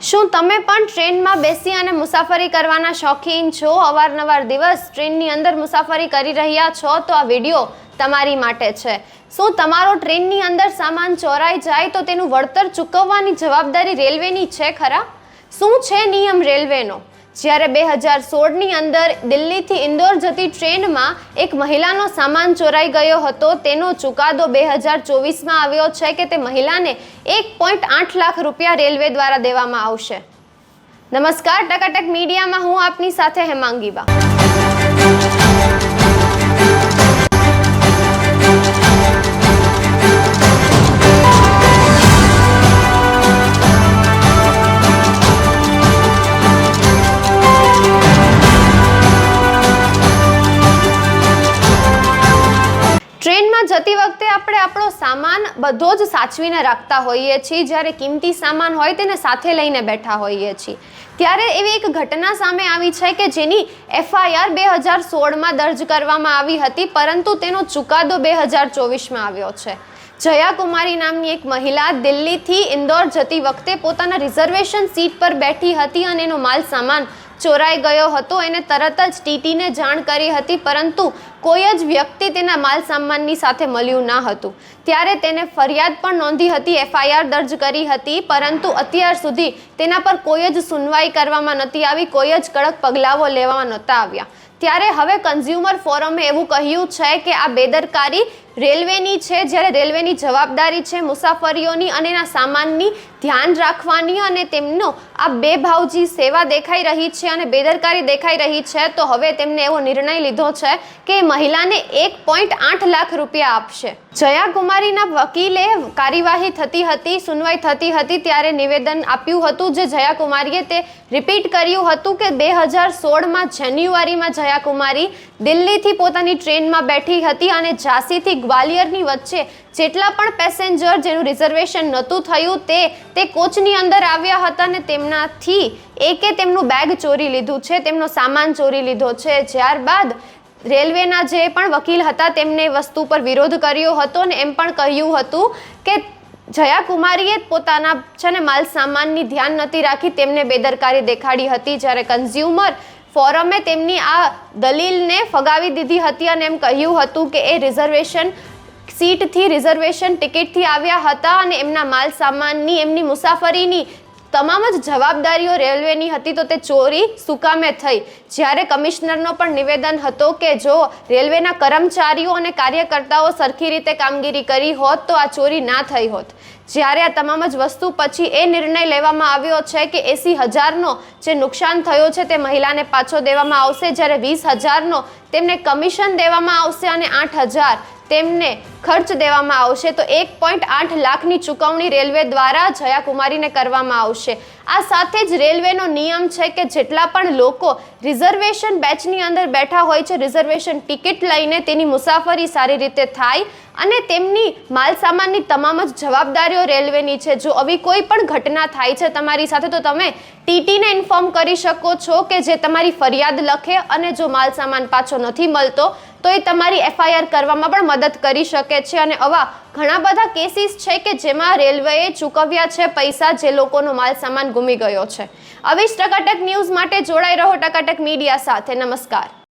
શું તમે પણ ટ્રેનમાં બેસી અને મુસાફરી કરવાના શોખીન છો? અવારનવાર દિવસ ટ્રેનની અંદર મુસાફરી કરી રહ્યા છો તો આ વિડીયો તમારી માટે છે. શું તમારો ટ્રેનની અંદર સામાન ચોરાઈ જાય તો તેનું વળતર ચૂકવવાની જવાબદારી રેલવેની છે ખરા? શું છે નિયમ રેલવેનો? જ્યારે 2016ની અંદર દિલ્હીથી ઇન્દોર જતી ટ્રેનમાં એક મહિલાનો સામાન ચોરાઈ ગયો હતો, તેનો ચુકાદો 2024માં આવ્યો છે કે તે મહિલાને 1.8 લાખ રૂપિયા રેલવે દ્વારા દેવામાં આવશે. નમસ્કાર, ટકાટક મીડિયામાં હું આપની સાથે હેમાંગી બા. ટ્રેનમાં જતી વખતે આપણે આપણો સામાન બધો જ સાચવીને રાખતા હોઈએ છીએ. જ્યારે કિંમતી સામાન હોય તેને સાથે લઈને બેઠા હોઈએ છીએ. ત્યારે એવી એક ઘટના સામે આવી છે કે જેની FIR 2016માં દર્જ કરવામાં આવી હતી, પરંતુ તેનો ચુકાદો 2024માં આવ્યો છે. જયા કુમારી નામની એક મહિલા દિલ્હીથી ઇન્દોર જતી વખતે પોતાના રિઝર્વેશન સીટ પર બેઠી હતી અને એનો માલ સામાન ચોરાઈ ગયો હતો. એને તરત જ TTને જાણ કરી હતી, પરંતુ કોઈ જ વ્યક્તિ તેના માલ સામાનની સાથે મળ્યું ન હતું. ત્યારે તેને ફરિયાદ પણ નોંધી હતી, FIR દર્જ કરી હતી, પરંતુ અત્યાર સુધી તેના પર કોઈ જ સુનવાઈ કરવામાં નથી આવી, કોઈ જ કડક પગલાઓ લેવામાં નહોતા આવ્યા. ત્યારે હવે કન્ઝ્યુમર ફોરમે એવું કહ્યું છે કે આ બેદરકારી રેલવેની છે. જ્યારે રેલવેની જવાબદારી છે મુસાફરીઓની અને એના સામાનની ધ્યાન રાખવાની, અને તેમનો આ બેભાવજી સેવા દેખાઈ રહી છે અને બેદરકારી દેખાઈ રહી છે, તો હવે તેમને એવો નિર્ણય લીધો છે કે મહિલાને 1.8 લાખ રૂપિયા આપશે. જયા કુમારીના વકીલે કાર્યવાહી થતી હતી, સુનવાઈ થતી હતી, ત્યારે નિવેદન આપ્યું હતું. જે જયા કુમારીએ તે રિપીટ કર્યું હતું કે 2016માં જાન્યુઆરીમાં જયા કુમારી દિલ્હીથી પોતાની ટ્રેનમાં બેઠી હતી અને ઝાંસીથી ગ્વાલિયરની વચ્ચે જેટલા પણ પેસેન્જર જેનું રિઝર્વેશન નહોતું થયું તે કોચની અંદર આવ્યા હતા અને તેમનાથી એકે તેમનું બેગ ચોરી લીધું છે, તેમનો સામાન ચોરી લીધો છે. ત્યારબાદ રેલવેના જે પણ વકીલ હતા તેમને વસ્તુ પર વિરોધ કર્યો હતો અને એમ પણ કહ્યું હતું કે જયા કુમારીએ પોતાના છે ને માલ સામાનની ધ્યાન નથી રાખી, તેમને બેદરકારી દેખાડી હતી. જ્યારે કન્ઝ્યુમર ફોરમે તેમની આ દલીલને ફગાવી દીધી હતી અને એમ કહ્યું હતું કે એ રિઝર્વેશન સીટથી, રિઝર્વેશન ટિકિટથી આવ્યા હતા અને એમના માલ સામાનની, એમની મુસાફરીની તમામ જ જવાબદારીઓ રેલવેની હતી, તો તે ચોરી શું કામે થઈ? જ્યારે કમિશનરનો પણ નિવેદન હતો કે જો રેલવેના કર્મચારીઓ અને કાર્યકર્તાઓ સરખી રીતે કામગીરી કરી હોત તો આ ચોરી ના થઈ હોત. જ્યારે આ તમામ જ વસ્તુ પછી એ નિર્ણય લેવામાં આવ્યો છે કે 80,000નો જે નુકસાન થયો છે તે મહિલાને પાછો દેવામાં આવશે. જ્યારે 20,000નો તેમને કમિશન દેવામાં આવશે અને 8,000 તેમને ખર્ચ દેવામાં આવશે. તો 1.8 લાખની ચૂકવણી રેલવે દ્વારા જયા કુમારીને કરવામાં આવશે. આ સાથે જ રેલવેનો નિયમ છે કે જેટલા પણ લોકો રિઝર્વેશન બેચની અંદર બેઠા હોય છે, રિઝર્વેશન ટિકિટ લઈને તેની મુસાફરી સારી રીતે થાય અને તેમની માલ સામાનની તમામ જ જવાબદારીઓ રેલવેની છે. જો આવી કોઈ પણ ઘટના થાય છે તમારી સાથે તો તમે TTને ઇન્ફોર્મ કરી શકો છો કે જે તમારી ફરિયાદ લખે, અને જો માલ સામાન પાછો નથી મળતો તો એ તમારી FIR કરવામાં પણ મદદ કરી શકે છે. અને આવા ઘણા બધા કેસીસ છે કે જેમાં રેલવેએ ચૂકવ્યા છે પૈસા, જે લોકોનો માલ સામાન ગુમી ગયો છે. આવી જ ટકાટક ન્યૂઝ માટે જોડાઈ રહો ટકાટક મીડિયા સાથે. નમસ્કાર.